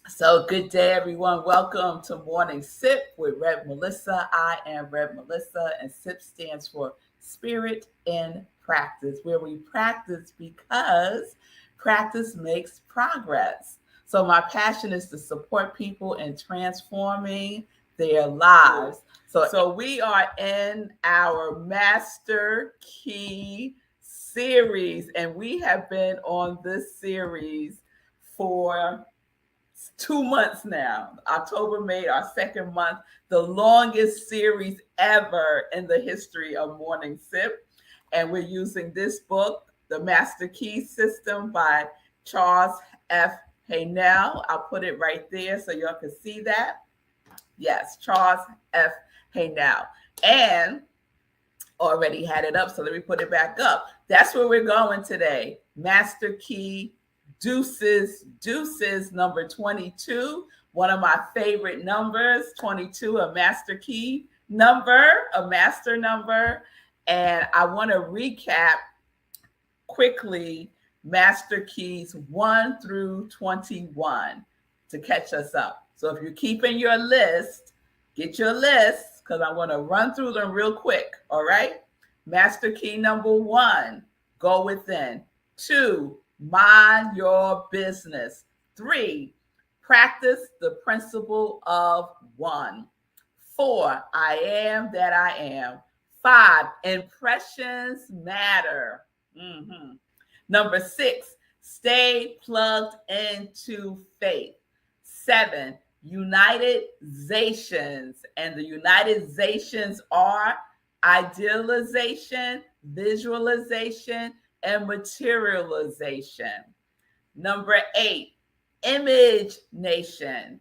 So, good day, everyone. Welcome to Morning Sip with Rev Melissa. I am Rev Melissa, and SIP stands for Spirit in Practice, where we practice because practice makes progress. So, my passion is to support people in transforming their lives. So we are in our Master Key series, and we have been on this series for 2 months now. October made our second month, the longest series ever in the history of Morning Sip. And we're using this book, The Master Key System by Charles Haanel. I'll put it right there so y'all can see that. Yes, Charles F. Haanel. And already had it up, so let me put it back up. That's where we're going today. Master Key Deuces number 22, one of my favorite numbers. 22, a master key number, a master number. And I want to recap quickly master keys 1 through 21 to catch us up. So if you're keeping your list, get your list because I want to run through them real quick. All right. Master key number 1, go within. 2, mind your business. 3, practice the principle of 1. 4, I am that I am. 5, impressions matter. Number 6, stay plugged into faith. 7, unitizations. And the unitizations are idealization, visualization, and materialization. Number 8, image nation,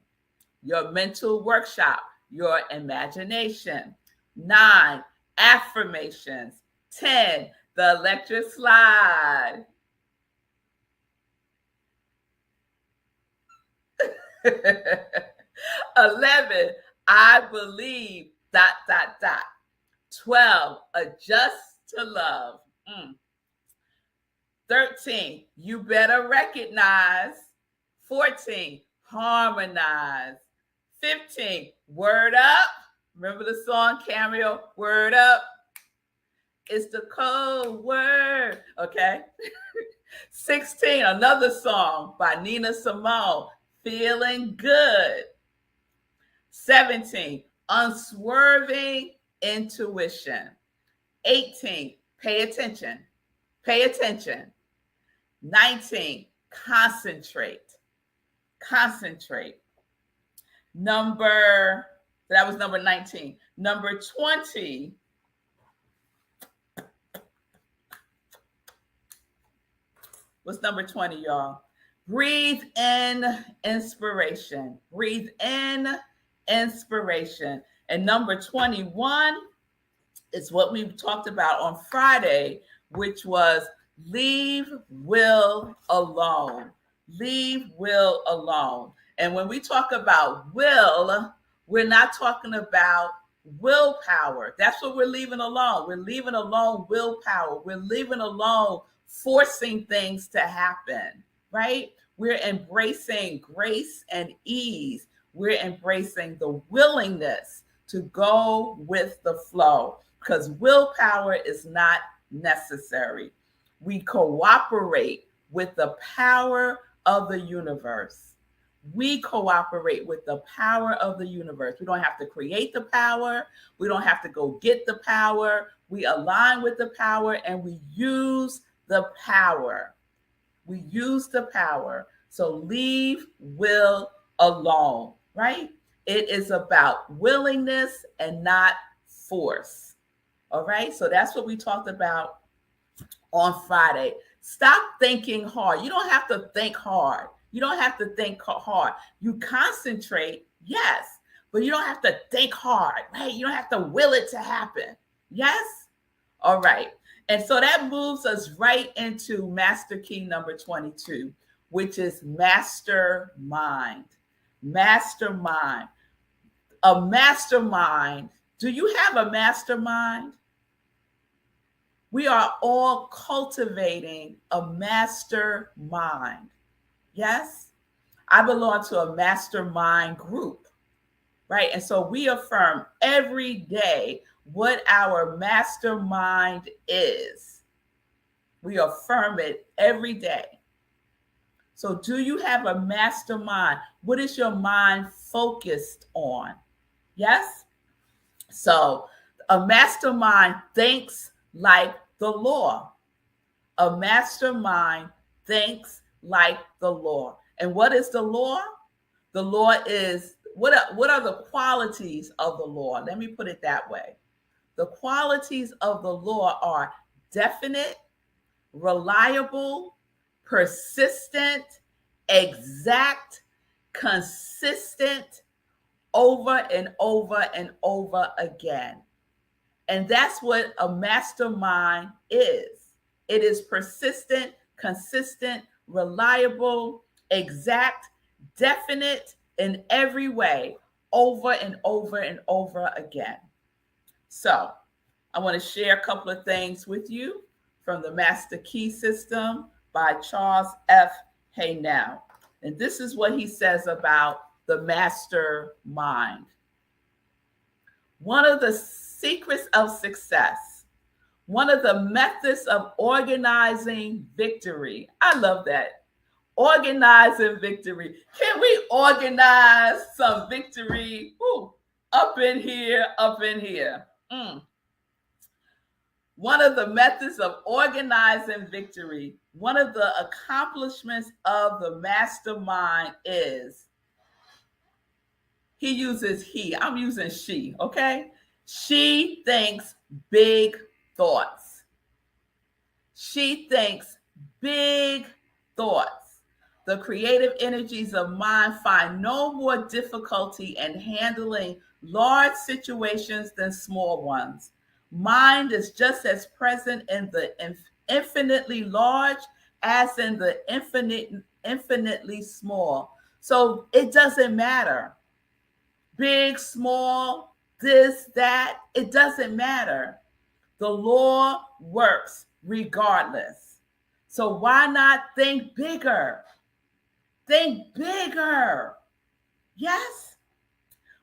your mental workshop, your imagination. 9, affirmations. 10, the electric slide. 11, I believe, ... 12, adjust to love. 13, you better recognize. 14, harmonize. 15, word up. Remember the song Cameo, Word Up? It's the code word, okay? 16, another song by Nina Simone, Feeling Good. 17, unswerving intuition. 18, pay attention. Pay attention. 19, concentrate. Concentrate. That was number 19. Number 20, what's number 20, y'all? Breathe in inspiration. Breathe in inspiration. And number 21 is what we talked about on Friday, which was leave will alone. Leave will alone. And when we talk about will, we're not talking about willpower. That's what we're leaving alone. We're leaving alone willpower. We're leaving alone forcing things to happen, right? We're embracing grace and ease. We're embracing the willingness to go with the flow because willpower is not necessary. We cooperate with the power of the universe. We cooperate with the power of the universe. We don't have to create the power. We don't have to go get the power. We align with the power and we use the power. We use the power. So leave will alone, right? It is about willingness and not force. All right. So that's what we talked about on Friday. Stop thinking hard. You don't have to think hard. You don't have to think hard. You concentrate, yes, but you don't have to think hard, right? You don't have to will it to happen. Yes? All right. And so that moves us right into master key number 22, which is mastermind. Mastermind. A mastermind. Do you have a mastermind? We are all cultivating a mastermind. Yes? I belong to a mastermind group, right? And so we affirm every day what our mastermind is. We affirm it every day. So, do you have a mastermind? What is your mind focused on? Yes? So, a mastermind thinks like the law. A mastermind thinks like the law. And what is the law? The law is what are the qualities of the law? Let me put it that way. The qualities of the law are definite, reliable, persistent, exact, consistent, over and over and over again. And that's what a mastermind is. It is persistent, consistent, reliable, exact, definite in every way, over and over and over again. So, I want to share a couple of things with you from the Master Key System by Charles Haanel. And this is what he says about the mastermind. One of the secrets of success, one of the methods of organizing victory. I love that. Organizing victory. Can we organize some victory? Ooh, up in here, up in here. One of the methods of organizing victory, one of the accomplishments of the mastermind is he uses he. I'm using she, okay? She thinks big thoughts. She thinks big thoughts. The creative energies of mind find no more difficulty in handling large situations than small ones. Mind is just as present in the infinitely large as in the infinitely small. So it doesn't matter. Big, small, this, that, it doesn't matter. The law works regardless. So why not think bigger? Think bigger. Yes?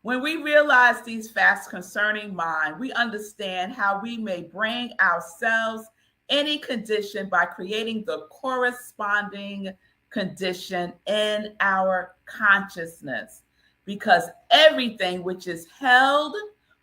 When we realize these facts concerning mind, we understand how we may bring ourselves any condition by creating the corresponding condition in our consciousness. Because everything which is held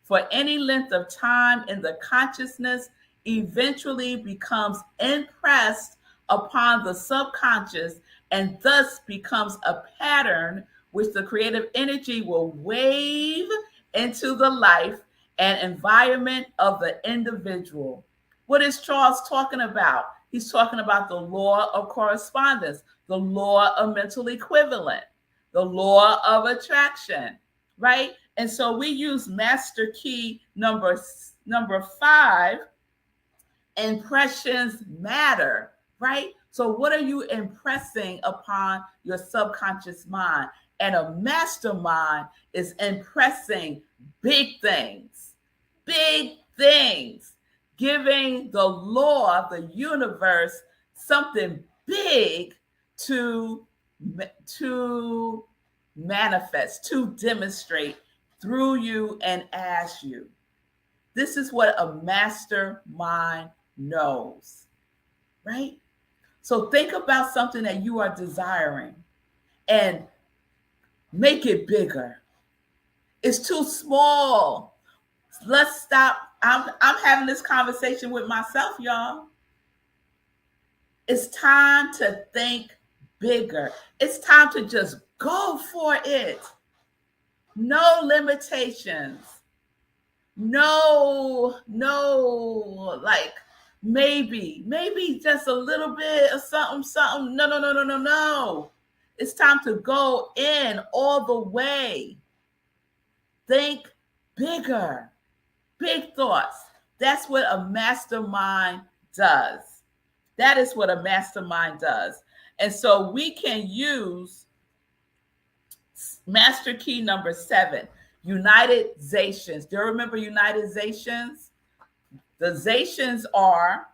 for any length of time in the consciousness eventually becomes impressed upon the subconscious and thus becomes a pattern which the creative energy will wave into the life and environment of the individual. What is Charles talking about? He's talking about the law of correspondence, the law of mental equivalent, the law of attraction, right? And so we use master key number 5, impressions matter, right? So what are you impressing upon your subconscious mind? And a mastermind is impressing big things, giving the law, the universe, something big to manifest, to demonstrate through you and as you. This is what a mastermind knows, right? So think about something that you are desiring and make it bigger. It's too small. Let's stop. I'm having this conversation with myself, y'all. It's time to think bigger. It's time to just go for it. No limitations. No, like maybe just a little bit of something. No. It's time to go in all the way. Think bigger. Big thoughts. That's what a mastermind does. That is what a mastermind does. And so we can use master key number 7, Unitizations. Do you remember Unitizations? The zations are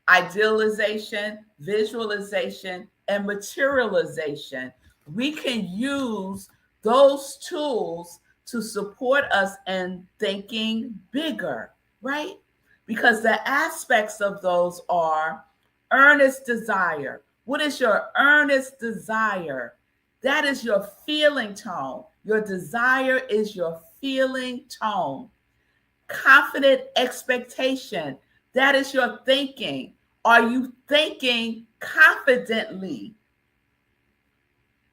idealization, visualization, and materialization. we can use those tools to support us in thinking bigger, right? Because the aspects of those are earnest desire. What is your earnest desire? That is your feeling tone. Your desire is your feeling tone. Confident expectation. That is your thinking. Are you thinking confidently?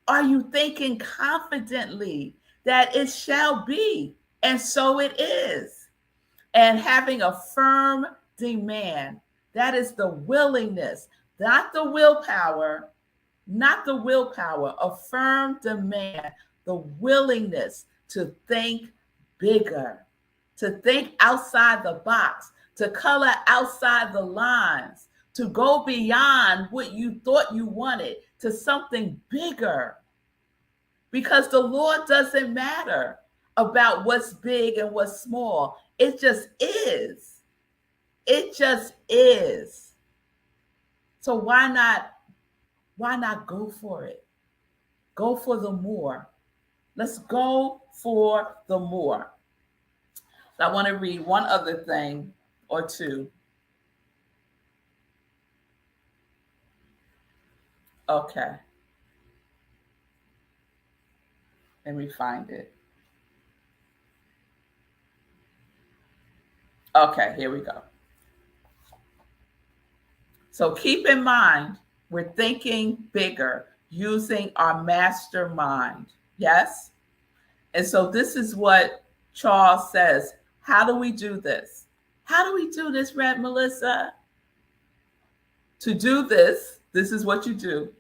Are you thinking confidently that it shall be? And so it is. And having a firm demand. That is the willingness, not the willpower, not the willpower, a firm demand, the willingness to think bigger, to think outside the box, to color outside the lines, to go beyond what you thought you wanted to something bigger. Because the Lord doesn't matter about what's big and what's small. It just is. It just is. So why not go for it? Go for the more. Let's go for the more. I want to read one other thing or two. Okay. Let me find it. Okay, here we go. So keep in mind, we're thinking bigger using our mastermind. Yes? And so this is what Charles says. How do we do this? How do we do this, Red Melissa? To do this, this is what you do.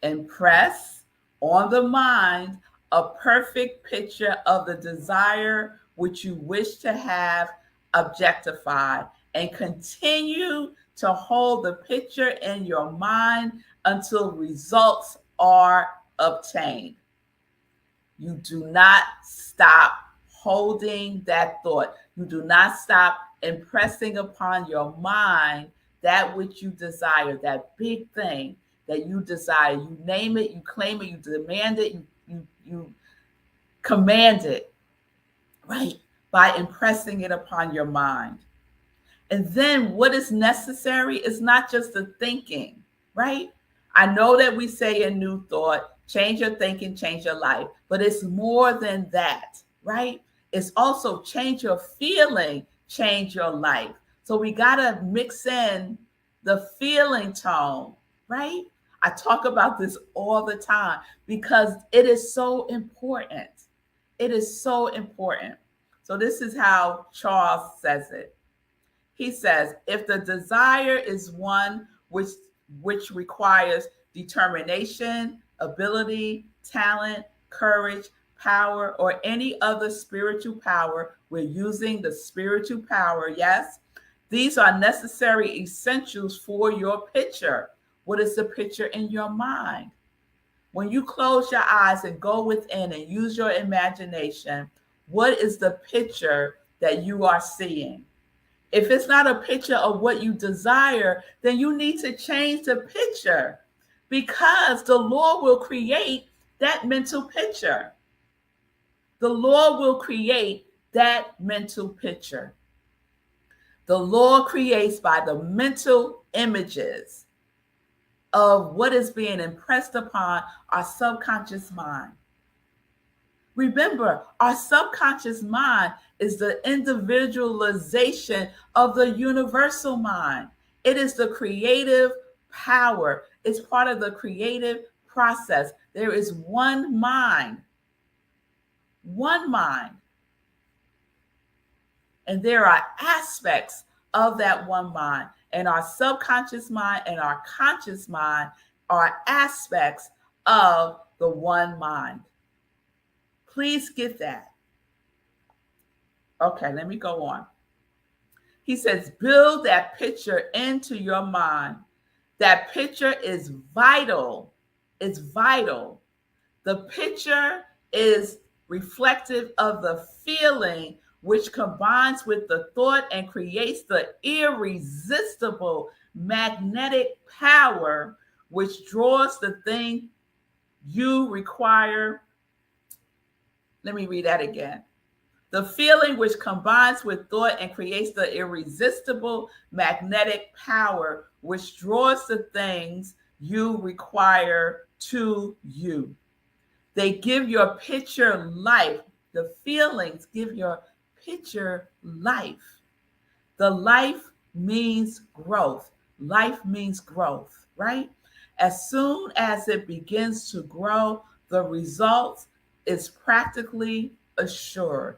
Impress on the mind a perfect picture of the desire which you wish to have objectified, and continue to hold the picture in your mind until results are obtained. You do not stop holding that thought. You do not stop impressing upon your mind that which you desire, that big thing that you desire. You name it, you claim it, you demand it, you command it, right? By impressing it upon your mind. And then what is necessary is not just the thinking, right? I know that we say in New Thought, change your thinking, change your life, but it's more than that, right? It's also change your feeling, change your life. So we got to mix in the feeling tone, right? I talk about this all the time because it is so important. It is so important. So this is how Charles says it. He says, if the desire is one which requires determination, ability, talent, courage, power, or any other spiritual power, we're using the spiritual power, yes? These are necessary essentials for your picture. What is the picture in your mind? When you close your eyes and go within and use your imagination, what is the picture that you are seeing? If it's not a picture of what you desire, then you need to change the picture, because the Lord will create that mental picture. The Lord will create that mental picture. The Lord creates by the mental images of what is being impressed upon our subconscious mind. Remember, our subconscious mind is the individualization of the universal mind. It is the creative power. It's part of the creative process. There is one mind, and there are aspects of that one mind. And our subconscious mind and our conscious mind are aspects of the one mind. Please get that. Okay, let me go on. He says, build that picture into your mind. That picture is vital. It's vital. The picture is reflective of the feeling, which combines with the thought and creates the irresistible magnetic power which draws the thing you require. Let me read that again. The feeling which combines with thought and creates the irresistible magnetic power which draws the things you require to you. They give your picture life. The feelings give your picture life. The life means growth. Life means growth, right? As soon as it begins to grow, the result is practically assured.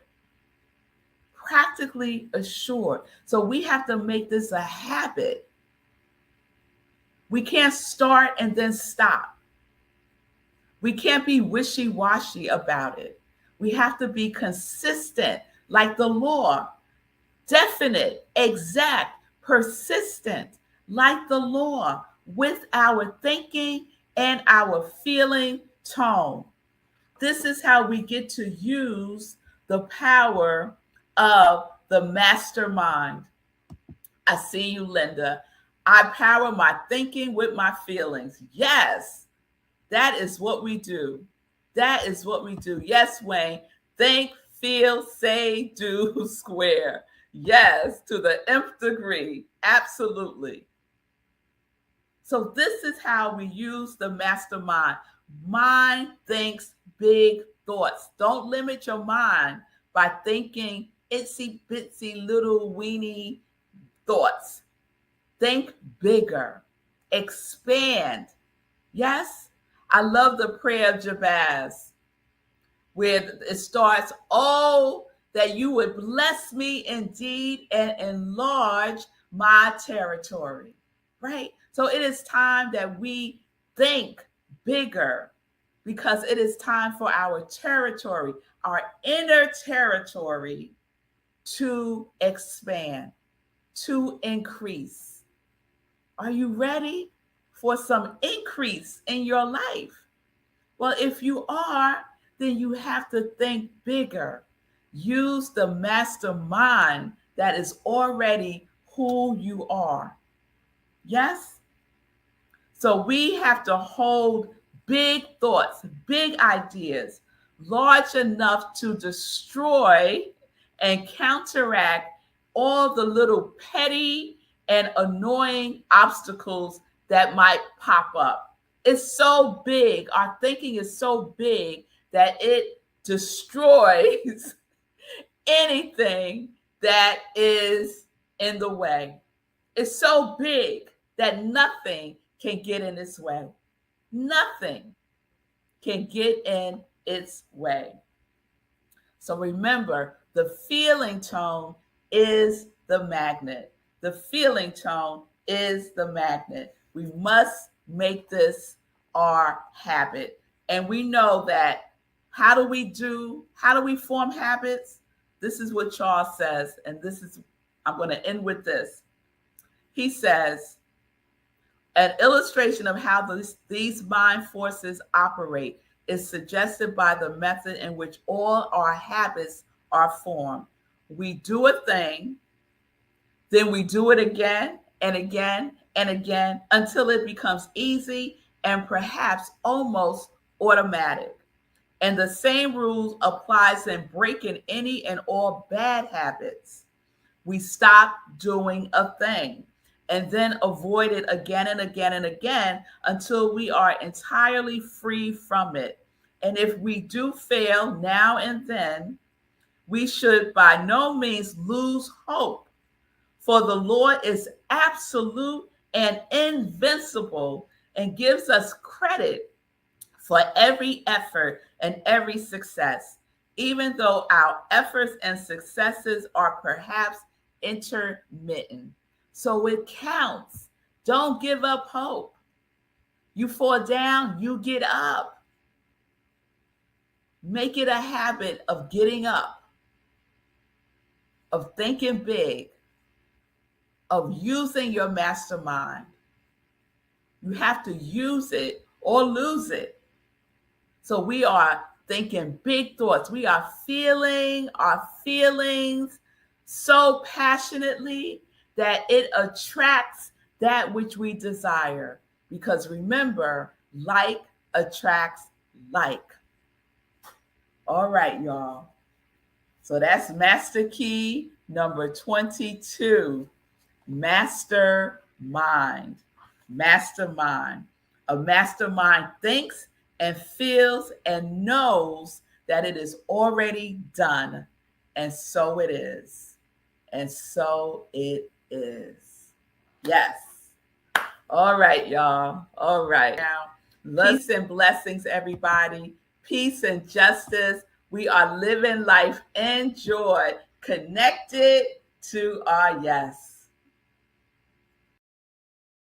Practically assured. So we have to make this a habit. We can't start and then stop. We can't be wishy-washy about it. We have to be consistent, like the law. Definite, exact, persistent, like the law, with our thinking and our feeling tone. This is how we get to use the power of the mastermind. I see you, Linda. I power my thinking with my feelings. Yes, that is what we do. That is what we do. Yes, Wayne. Think, feel, say, do, square. Yes, to the nth degree. Absolutely. So this is how we use the mastermind. Mind thinks big thoughts. Don't limit your mind by thinking itsy bitsy little weeny thoughts. Think bigger. Expand. Yes? I love the prayer of Jabez, where it starts, oh, that you would bless me indeed and enlarge my territory, right? So it is time that we think bigger, because it is time for our territory, our inner territory, to expand, to increase. Are you ready for some increase in your life? Well, if you are, then you have to think bigger. Use the mastermind that is already who you are. Yes? So we have to hold big thoughts, big ideas, large enough to destroy and counteract all the little petty and annoying obstacles that might pop up. It's so big, our thinking is so big that it destroys anything that is in the way. It's so big that nothing can get in its way. Nothing can get in its way. So remember, the feeling tone is the magnet. The feeling tone is the magnet. We must make this our habit. And we know that how do we form habits? This is what Charles says, and I'm going to end with this. He says, an illustration of how these mind forces operate is suggested by the method in which all our habits are formed. We do a thing, then we do it again and again and again until it becomes easy and perhaps almost automatic. And the same rule applies in breaking any and all bad habits. We stop doing a thing and then avoid it again and again and again until we are entirely free from it. And if we do fail now and then, we should by no means lose hope, for the Lord is absolute and invincible and gives us credit for every effort and every success, even though our efforts and successes are perhaps intermittent. So it counts. Don't give up hope. You fall down, you get up. Make it a habit of getting up, of thinking big, of using your mastermind. You have to use it or lose it. So we are thinking big thoughts. We are feeling our feelings so passionately that it attracts that which we desire. Because remember, like attracts like. All right, y'all. So that's master key number 22, mastermind. Mastermind. A mastermind thinks and feels and knows that it is already done. And so it is. And so it is. Yes. All right, y'all. All right. Now, peace and blessings, everybody. Peace and justice. We are living life in joy, connected to our yes.